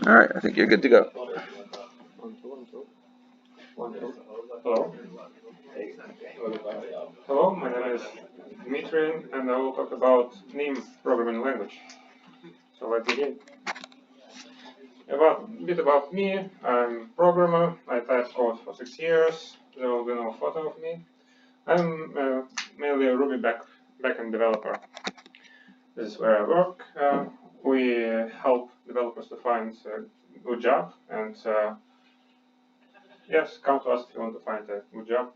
Alright, I think you're good to go. Hello. Hello, my name is Dmitry, and I will talk about NIM programming language. So let's begin. A bit about me. I'm a programmer. I typed code for 6 years. There will be no photo of me. I'm mainly a Ruby backend developer. This is where I work. We help developers to find a good job, and yes, come to us if you want to find a good job.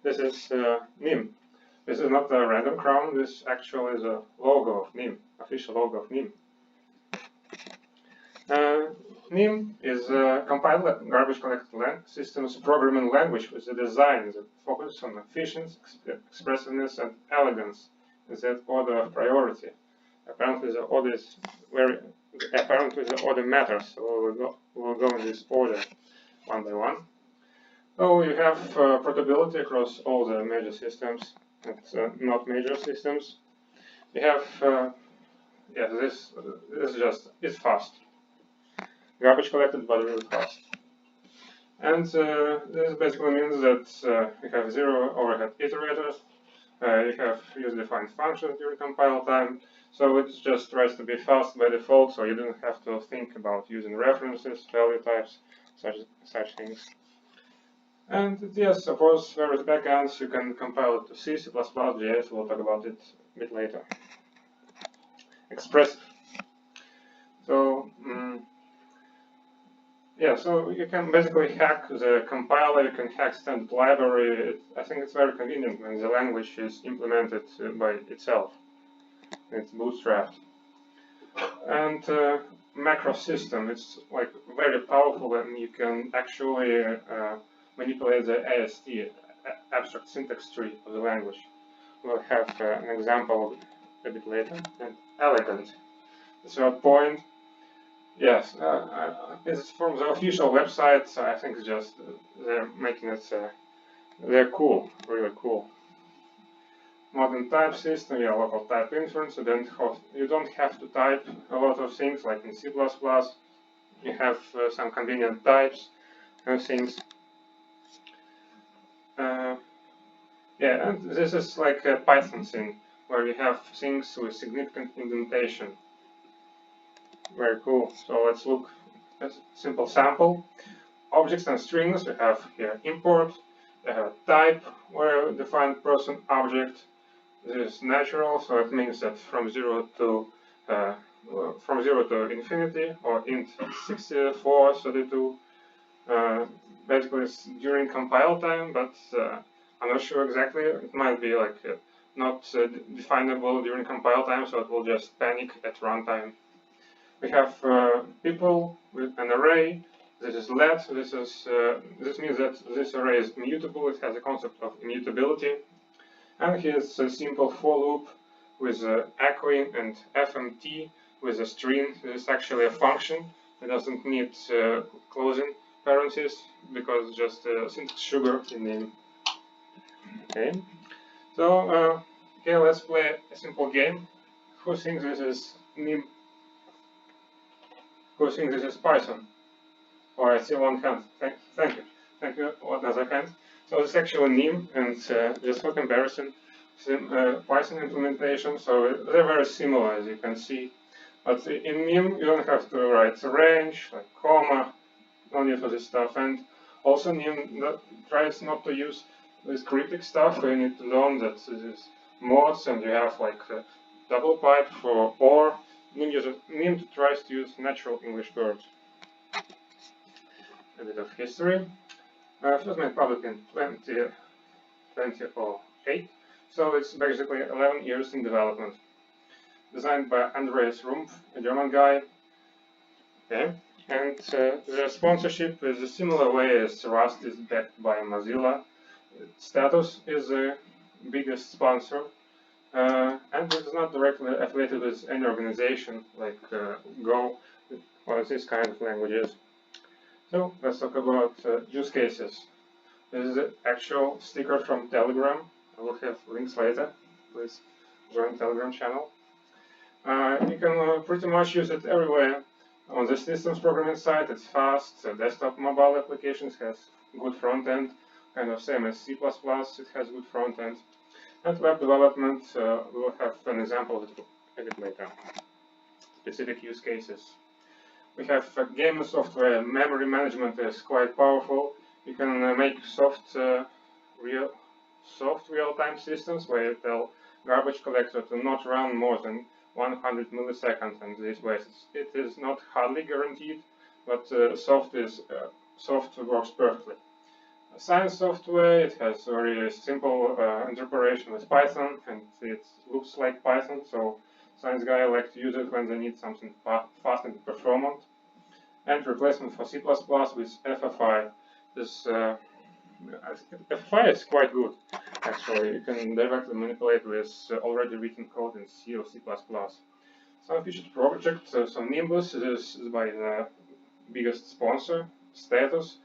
This is NIM. This is not a random crown. This actually is a logo of NIM, official logo of NIM. NIM is a compiled garbage collected systems programming language with a design that focuses on efficiency, expressiveness, and elegance in that order of priority. Apparently, the order matters, so we'll go in this order one by one. So you have portability across all the major systems and not major systems. You have this is just it's fast. Garbage collected, but really fast. And this basically means that you have zero overhead iterators, you have user-defined functions during compile time, so it just tries to be fast by default, so you don't have to think about using references, value types, such things. And yes, suppose various backends, you can compile it to C, C++, JS, we'll talk about it a bit later. Expressive. So, yeah, so you can basically hack the compiler, you can hack standard library. I think it's very convenient when the language is implemented by itself. It's bootstrapped. And macro system, it's like very powerful, and you can actually manipulate the AST, abstract syntax tree of the language. We'll have an example a bit later. And elegant. The third point. Yes, it's from the official website, so I think it's just they're making it, they're cool, really cool. Modern type system, yeah, local type inference, so then you don't have to type a lot of things like in C++. You have some convenient types and things. Yeah, and this is like a Python thing, where you have things with significant indentation. Very cool. So let's look at a simple sample. Objects and strings, we have here import, we have a type where we define person object. This is natural, so it means that from 0 to infinity, or int 64, 32. Basically it's during compile time, but I'm not sure exactly. It might be like not definable during compile time, so it will just panic at runtime. We have people with an array. This is let. This means that this array is mutable. It has a concept of immutability. And here's a simple for loop with echoing and fmt with a string. This is actually a function. It doesn't need closing parentheses because it's just syntax sugar in name. Okay. So okay, let's play a simple game. Who thinks this is NIM? Who thinks this is Python? Or I see one hand. Thank you. Another hand. So this is actually NIM, and just for comparison, Python implementation. So they're very similar, as you can see. But in NIM, you don't have to write a range, like comma, no need for this stuff. And also NIM tries not to use this cryptic stuff. You need to learn that this is mods, and you have like double pipe for or. NIM tries to use natural English words. A bit of history. First made public in 2008, so it's basically 11 years in development. Designed by Andreas Rumpf, a German guy. Okay, and the sponsorship is a similar way as Rust is backed by Mozilla. Status is the biggest sponsor. And it's not directly affiliated with any organization like Go or this kind of languages. So let's talk about use cases. This is the actual sticker from Telegram. I will have links later. Please join Telegram channel. You can pretty much use it everywhere. On the systems programming side, it's fast. Desktop mobile applications has good front end, kind of same as C++. It has good front end. And web development, we'll have an example of it a bit later. Specific use cases. We have game software. Memory management is quite powerful. You can make soft real-time systems where you tell garbage collector to not run more than 100 milliseconds, and this way it is not hardly guaranteed, but soft works perfectly. Science software, it has very simple interpretation with Python, and it looks like Python, so science guys like to use it when they need something fast and performant. And replacement for C++ with FFI. This FFI is quite good, actually. You can directly manipulate with already written code in C or C++. Some featured project, so Nimbus is by the biggest sponsor, Status.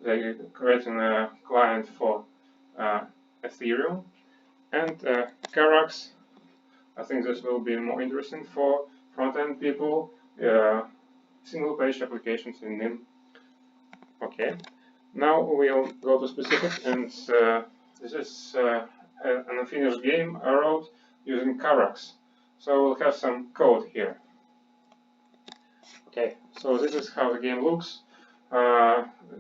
They're creating a client for Ethereum. And Karax, I think this will be more interesting for front-end people. Single-page applications in NIM. Okay. Now we'll go to specific, and this is an unfinished game I wrote using Karax. So we'll have some code here. Okay, so this is how the game looks.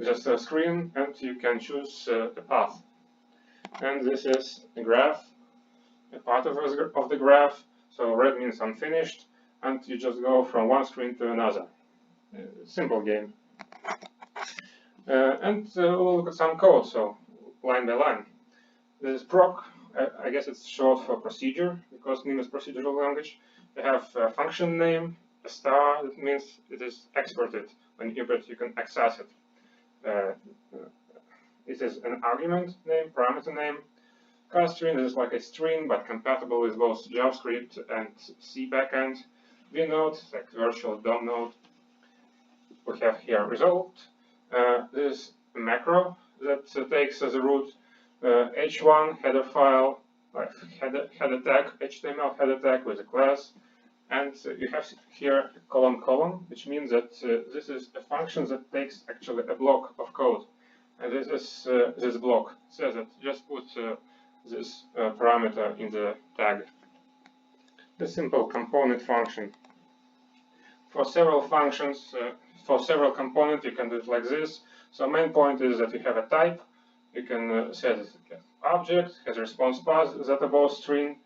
Just a screen, and you can choose a path. And this is a graph, a part of the graph. So red means unfinished, and you just go from one screen to another. Simple game. And we'll look at some code, so line by line. This is proc, I guess it's short for procedure, because NIM is procedural language. You have a function name, a star, that means it is exported. When you input, you can access it. It is an argument name, parameter name. String is like a string, but compatible with both JavaScript and C backend. vnode, like virtual DOM node. We have here result. This is a macro that takes as a root h1 header file, like header tag, HTML header tag with a class. And you have here colon, which means that this is a function that takes actually a block of code. And this is this block. It says that just put this parameter in the tag. The simple component function. For several functions, for several components, you can do it like this. So main point is that you have a type. You can say that object has a response path that above string.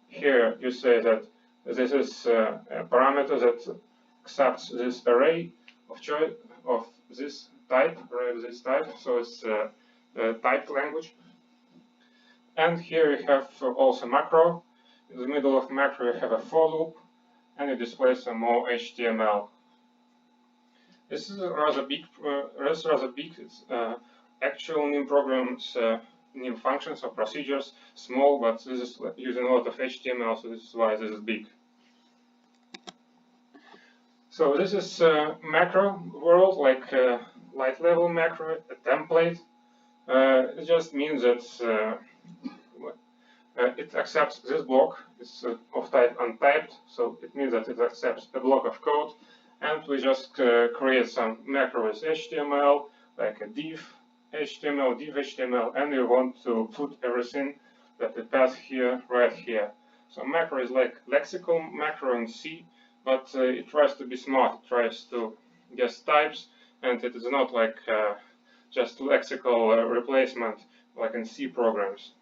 Here you say that this is a parameter that accepts this array of choice of this type, array of this type. So it's a typed language. And here you have also macro. In the middle of macro you have a for loop, and you display some more HTML. This is rather big. It's actual NIM programs, NIM functions or procedures, small, but this is using a lot of HTML, so this is why this is big. So this is macro world, like light level macro, a template. It just means that it accepts this block. It's of type untyped, so it means that it accepts a block of code, and we just create some macro with HTML, like a div HTML, div HTML, and we want to put everything that we pass here, right here. So macro is like lexical macro in C, but it tries to be smart. It tries to guess types, and it is not like just lexical replacement like in C programs.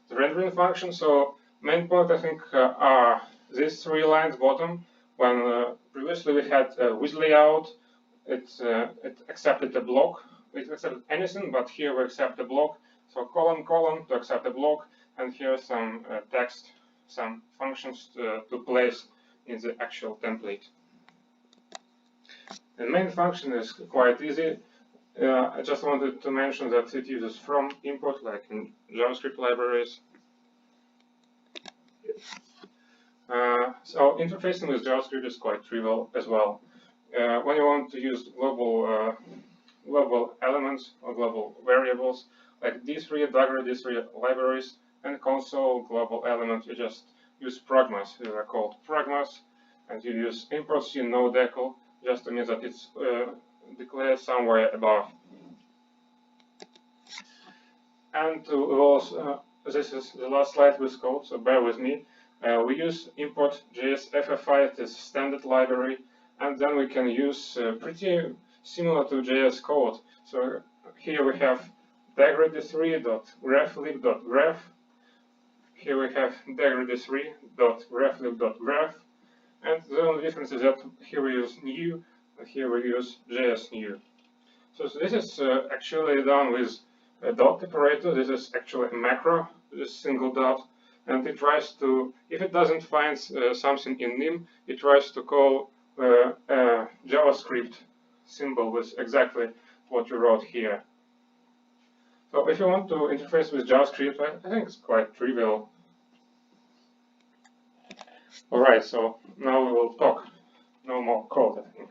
The rendering function. So main point I think are these 3 lines bottom. When previously we had with layout, it accepted a block. It accepted anything, but here we accept a block. So colon to accept a block, and here some text, some functions to place in the actual template. The main function is quite easy. I just wanted to mention that it uses from import, like in JavaScript libraries. So interfacing with JavaScript is quite trivial as well. When you want to use global global elements or global variables like D3, Dagger, D3 libraries, and console global elements. You just use pragmas. These are called pragmas, and you use import C no decal just to mean that it's declared somewhere above. And this is the last slide with code, so bear with me. We use import JS FFI, this standard library, and then we can use pretty similar to JS code. So here we have degrid3.graphlib.graph. Here we have degrid3.graphlib.graph. And the only difference is that here we use new, and here we use JS new. So this is actually done with a dot operator. This is actually a macro, this single dot, and it tries to, if it doesn't find something in nim, it tries to call a JavaScript symbol with exactly what you wrote here. So if you want to interface with JavaScript, I think it's quite trivial. Alright, so now we will talk. No more code, I think.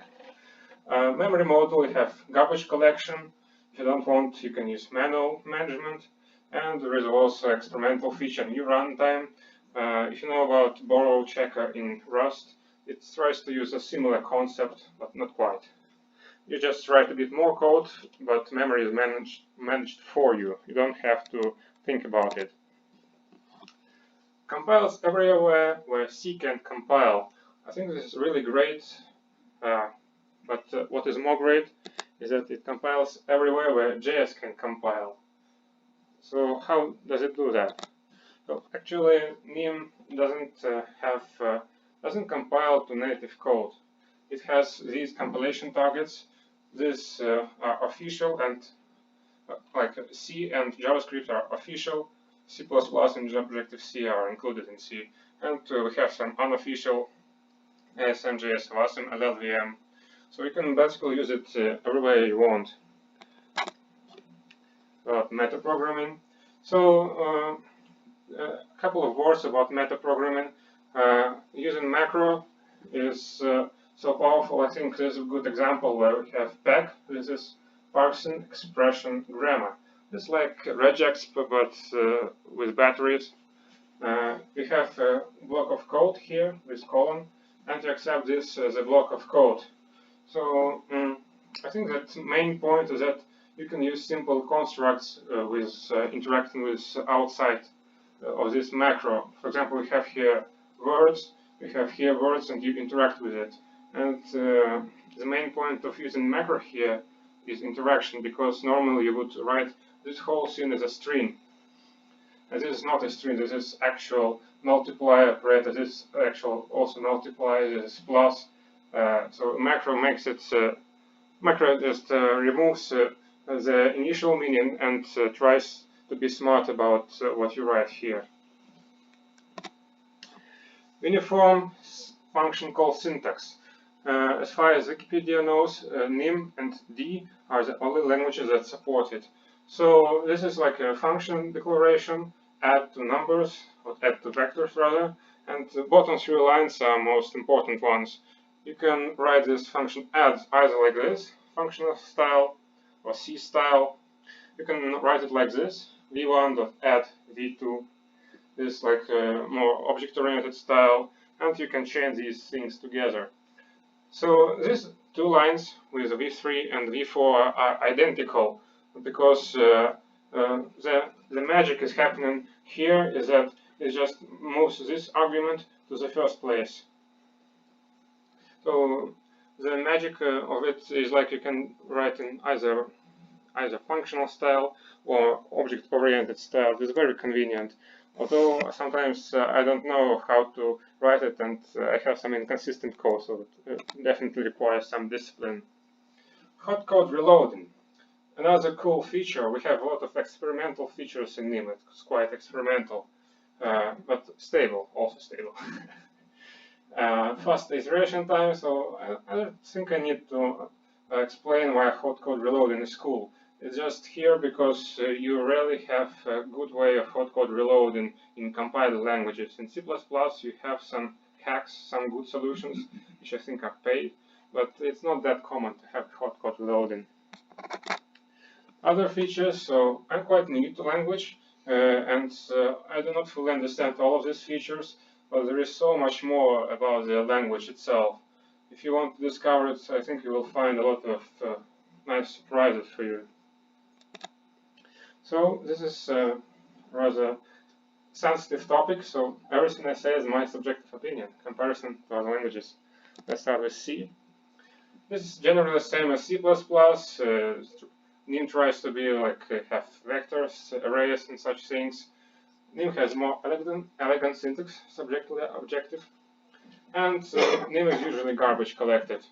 Memory module, we have garbage collection. If you don't want, you can use manual management. And there is also experimental feature, new runtime. If you know about borrow checker in Rust, it tries to use a similar concept, but not quite. You just write a bit more code, but memory is managed for you. You don't have to think about it. Compiles everywhere where C can compile. I think this is really great, but what is more great is that it compiles everywhere where JS can compile. So how does it do that? So actually, nim doesn't compile to native code. It has these compilation targets. These are official, and like C and JavaScript are official. C++ and Objective-C are included in C, and we have some unofficial ASM.js, Wasm, LLVM. So you can basically use it everywhere you want. About metaprogramming. So a couple of words about metaprogramming. Using macro is so powerful. I think this is a good example where we have PEG. This is parsing expression grammar. It's like regex, but with batteries. We have a block of code here with colon, and you accept this as a block of code. So I think that the main point is that you can use simple constructs with interacting with outside of this macro. For example, we have here words, and you interact with it. And the main point of using macro here is interaction, because normally you would write this whole thing as a string. And this is not a string, this is actual multiply operator, this is actual also multiply, this is plus. So macro makes it, macro just removes the initial meaning and tries to be smart about what you write here. Uniform function call syntax. As far as Wikipedia knows, nim and D are the only languages that support it. So this is like a function declaration, add to numbers, or add to vectors rather, and the bottom 3 lines are most important ones. You can write this function add either like this, functional style, or C style. You can write it like this, v1.add v2. This is like a more object-oriented style, and you can chain these things together. So these 2 lines with v3 and v4 are identical, because the magic is happening here is that it just moves this argument to the first place. So the magic of it is like you can write in either functional style or object-oriented style. It's very convenient. Although sometimes I don't know how to write it, and I have some inconsistent code, so it definitely requires some discipline. Hot code reloading. Another cool feature. We have a lot of experimental features in nim. It's quite experimental, but stable, also stable. Fast iteration time. So I don't think I need to explain why hot code reloading is cool. It's just here because you rarely have a good way of hot code reloading in compiled languages. In C++, you have some hacks, some good solutions, which I think are paid, but it's not that common to have hot code reloading. Other features, so I'm quite new to language, and I do not fully understand all of these features, but there is so much more about the language itself. If you want to discover it, I think you will find a lot of nice surprises for you. So this is a rather sensitive topic, so everything I say is my subjective opinion, comparison to other languages. Let's start with C. This is generally the same as C++. NIM tries to be like have vectors, arrays, and such things. NIM has more elegant syntax, subjectively objective, and NIM is usually garbage collected.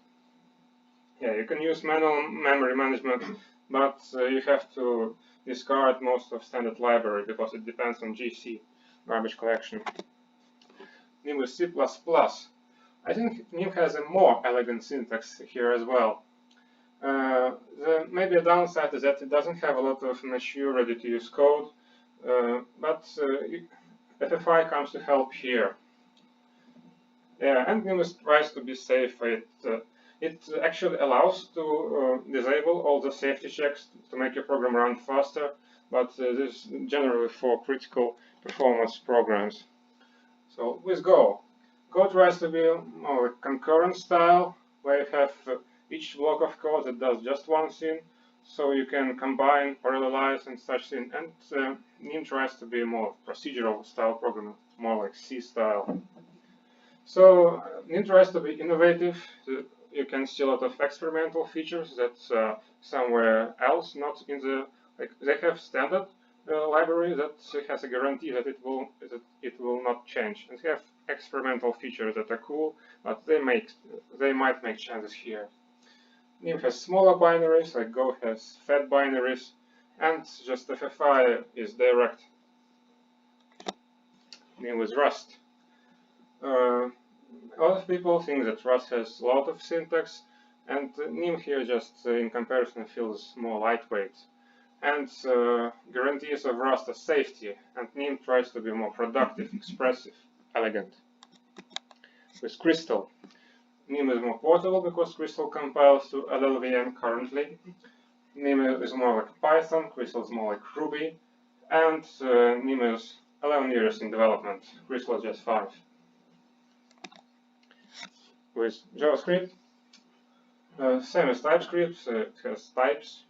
Yeah, you can use manual memory management, but you have to discard most of standard library because it depends on GC, garbage collection. NIM is C++. I think NIM has a more elegant syntax here as well. Maybe a downside is that it doesn't have a lot of mature ready-to-use code, but FFI comes to help here. Yeah, and NIM tries to be safe. It actually allows to disable all the safety checks to make your program run faster, but this is generally for critical performance programs. So with Go. Go tries to be more concurrent style, where you have each block of code that does just one thing, so you can combine, parallelize, and such thing. And NIM tries to be more procedural style programming, more like C style. So NIM tries to be innovative. You can see a lot of experimental features that's somewhere else, not in the like they have standard library that has a guarantee that it will not change, and they have experimental features that are cool, but they might make changes here. NIM has smaller binaries, like Go has fat binaries, and just FFI is direct. NIM with Rust. A lot of people think that Rust has a lot of syntax, and NIM here just in comparison feels more lightweight. And guarantees of Rust are safety, and NIM tries to be more productive, expressive, elegant. With Crystal. NIM is more portable because Crystal compiles to LLVM currently. NIM is more like Python, Crystal is more like Ruby, and NIM is 11 years in development, Crystal is just 5. With JavaScript, same as TypeScript, it has types.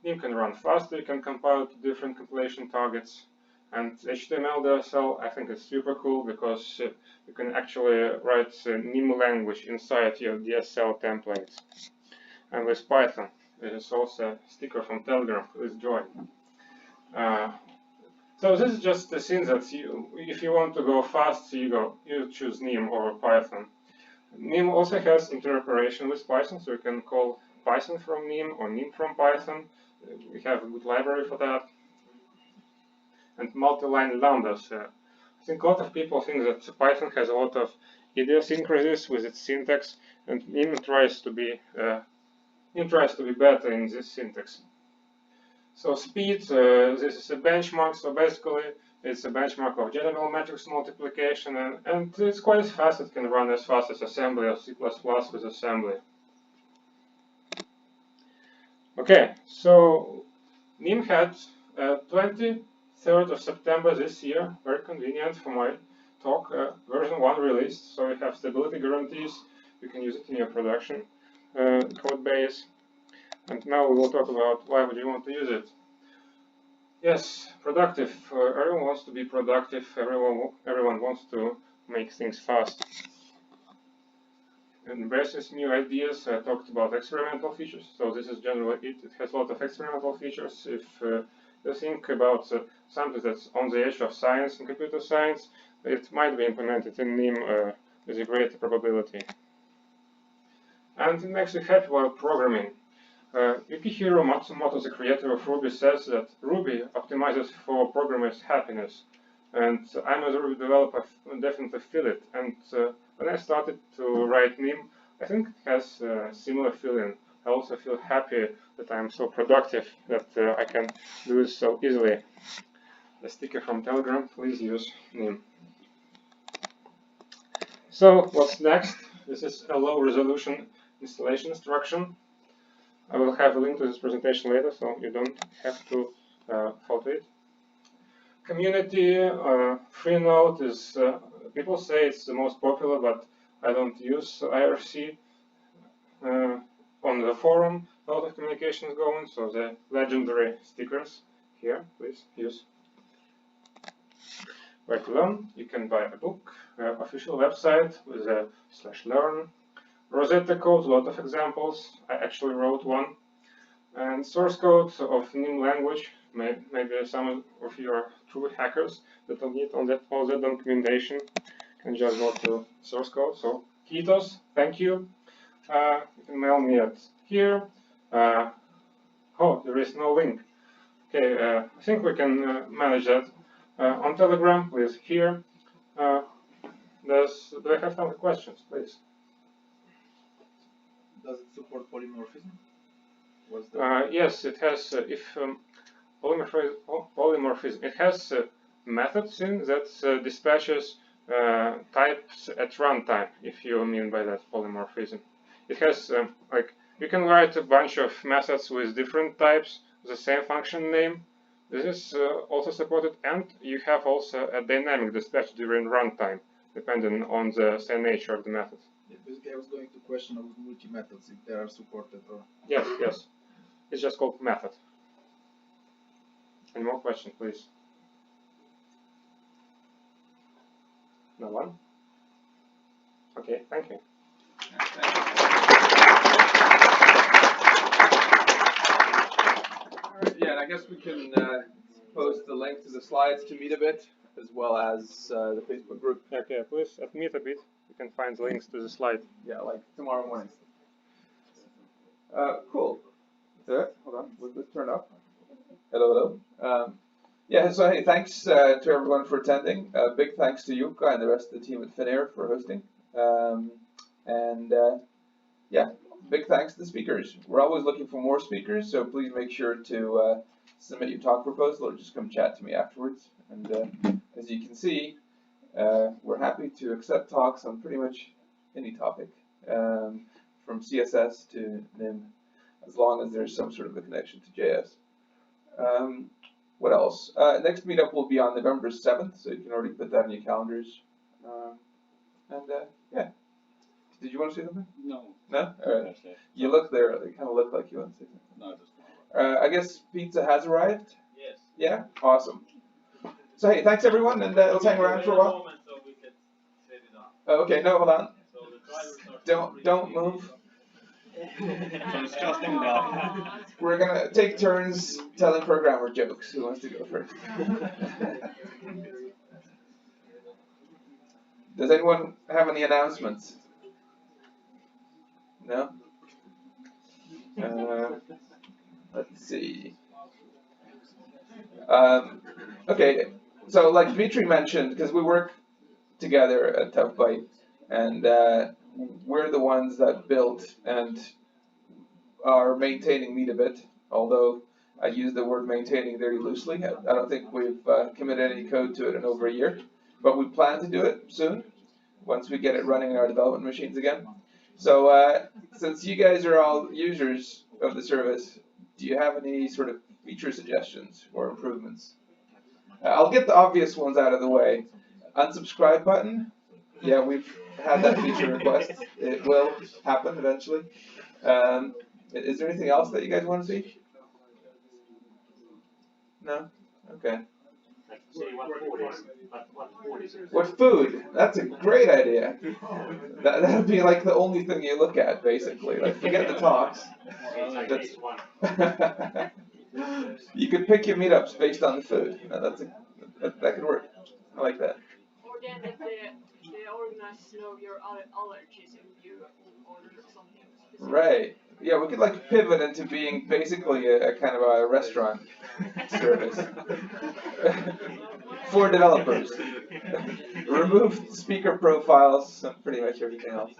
NIM can run faster, you can compile to different compilation targets. And HTML DSL, I think it's super cool because you can actually write NIM language inside your DSL templates. And with Python, there is also a sticker from Telegram, please join. So this is just the thing that if you want to go fast, you choose NIM over Python. NIM also has interoperation with Python, so you can call Python from NIM or NIM from Python. We have a good library for that. And multi-line lambdas. I think a lot of people think that Python has a lot of idiosyncrasies with its syntax, and NIM tries to be better in this syntax. So speed, this is a benchmark. So basically, it's a benchmark of general matrix multiplication, and it's quite fast. It can run as fast as assembly or C++ with assembly. Okay, so NIM had 23rd of September this year, very convenient for my talk, version 1 released, so you have stability guarantees, you can use it in your production code base. And now we will talk about why would you want to use it. Yes, productive. Everyone wants to be productive, everyone wants to make things fast. It embraces new ideas. I talked about experimental features, so this is generally it. It has a lot of experimental features. If you think about something that's on the edge of science and computer science, it might be implemented in NIM with a greater probability. And it makes you happy while programming. Yukihiro Matsumoto, the creator of Ruby, says that Ruby optimizes for programmers' happiness. And I'm as a Ruby developer, I definitely feel it. And when I started to write NIM, I think it has a similar feeling. I also feel happy that I'm so productive, that I can do this so easily. The sticker from Telegram, please use NIM. So what's next? This is a low resolution installation instruction. I will have a link to this presentation later, so you don't have to follow it. Community Freenode is, people say it's the most popular, but I don't use IRC. On the forum, a lot of communication is going, so the legendary stickers here, please use. Where to learn? You can buy a book, official website with a /learn. Rosetta code, a lot of examples. I actually wrote one. And source code of NIM language. Maybe some of you are true hackers that don't need all that documentation. Can just go to source code. So Kitos, thank you. You can mail me at here. Oh, there is no link. Okay, I think we can manage that. On Telegram, please here. Do I have some questions, please? Does it support polymorphism? Yes, it has. If polymorphism, it has methods in that dispatches types at runtime. If you mean by that polymorphism, it has like you can write a bunch of methods with different types, the same function name. This is also supported, and you have also a dynamic dispatch during runtime, depending on the same nature of the method. Yeah, basically, I was going to question of multi-methods if they are supported or. Yes, yes. It's just called method. Any more questions, please? No one? Okay, thank you. Yeah, and I guess we can post the link to the slides to Meetabit as well as the Facebook group. Okay, please at Meetabit you can find the links to the slide. Yeah, like tomorrow morning. Cool. That's it. Hold on. Let's turn up. Hello, hello. Yeah, so hey, thanks to everyone for attending. Big thanks to Yuka and the rest of the team at Finnair for hosting. Yeah, big thanks to the speakers. We're always looking for more speakers, so please make sure to submit your talk proposal or just come chat to me afterwards. And as you can see, we're happy to accept talks on pretty much any topic, from CSS to NIM, as long as there's some sort of a connection to JS. What else? Next meetup will be on November 7th, so you can already put that in your calendars. Yeah. Did you want to say something? No. No? All right. You look there. They kind of look like you want to say something. No, I guess pizza has arrived? Yes. Yeah? Awesome. So, hey, thanks everyone, and let's hang around for a while. So we can set it up. Oh, okay, no, hold on. So the drivers are Don't move. So it's just in there. We're gonna take turns telling programmer jokes. Who wants to go first? Does anyone have any announcements? No? Let's see. Okay, so like Dmitry mentioned, because we work together at Toughbyte, and we're the ones that built and are maintaining Meetabit, although I use the word maintaining very loosely. I don't think we've committed any code to it in over a year, but we plan to do it soon, once we get it running in our development machines again. So since you guys are all users of the service, do you have any sort of feature suggestions or improvements? I'll get the obvious ones out of the way. Unsubscribe button. Yeah, we've had that feature request. It will happen eventually. Is there anything else that you guys want to see? No? Okay. What food? That's a great idea. That'd be like the only thing you look at, basically. Like, forget the talks. You could pick your meetups based on the food. That could work. I like that. Or then that the organizers know your allergies if you order something specific. Right. Yeah, we could like pivot into being basically a kind of a restaurant service for developers. Remove speaker profiles and pretty much everything else.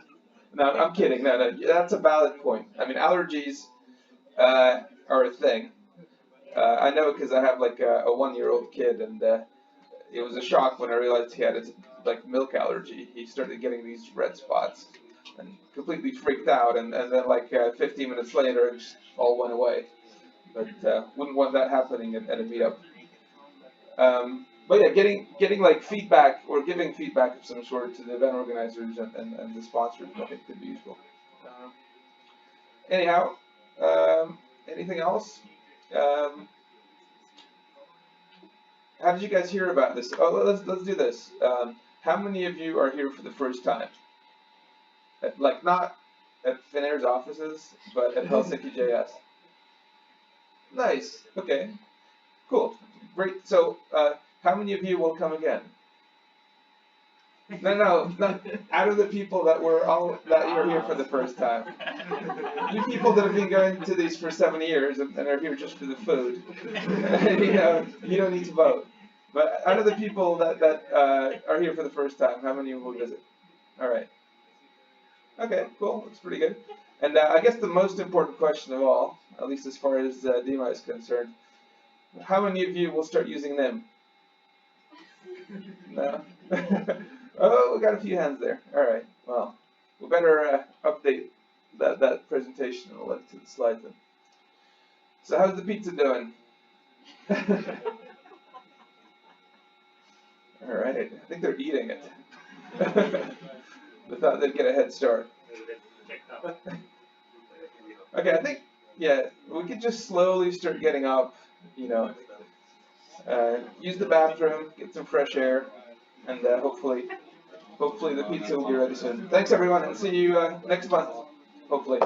No, I'm kidding. No, that's a valid point. I mean, allergies are a thing. I know because I have like a 1-year-old kid, and it was a shock when I realized he had a milk allergy. He started getting these red spots. and completely freaked out, and then like 15 minutes later, it just all went away. But wouldn't want that happening at a meetup. But yeah, getting like feedback or giving feedback of some sort to the event organizers and the sponsors, I think could be useful. Anyhow, anything else? How did you guys hear about this? Oh, let's do this. How many of you are here for the first time? Like not at Finnair's offices, but at HelsinkiJS. Nice. Okay. Cool. Great. So, how many of you will come again? No, not out of the people that you're here for the first time. You people that have been going to these for 7 years and are here just for the food, you don't need to vote. But out of the people that are here for the first time, how many will visit? All right. Okay, cool. That's pretty good. And I guess the most important question of all, at least as far as Dima is concerned, how many of you will start using them? No? Oh, we got a few hands there. All right. Well, we better update that presentation and we'll link to the slides then. So how's the pizza doing? All right. I think they're eating it. They thought they'd get a head start. Okay, I think, yeah, we could just slowly start getting up, use the bathroom, get some fresh air, and hopefully the pizza will be ready soon. Thanks everyone, and see you next month, hopefully.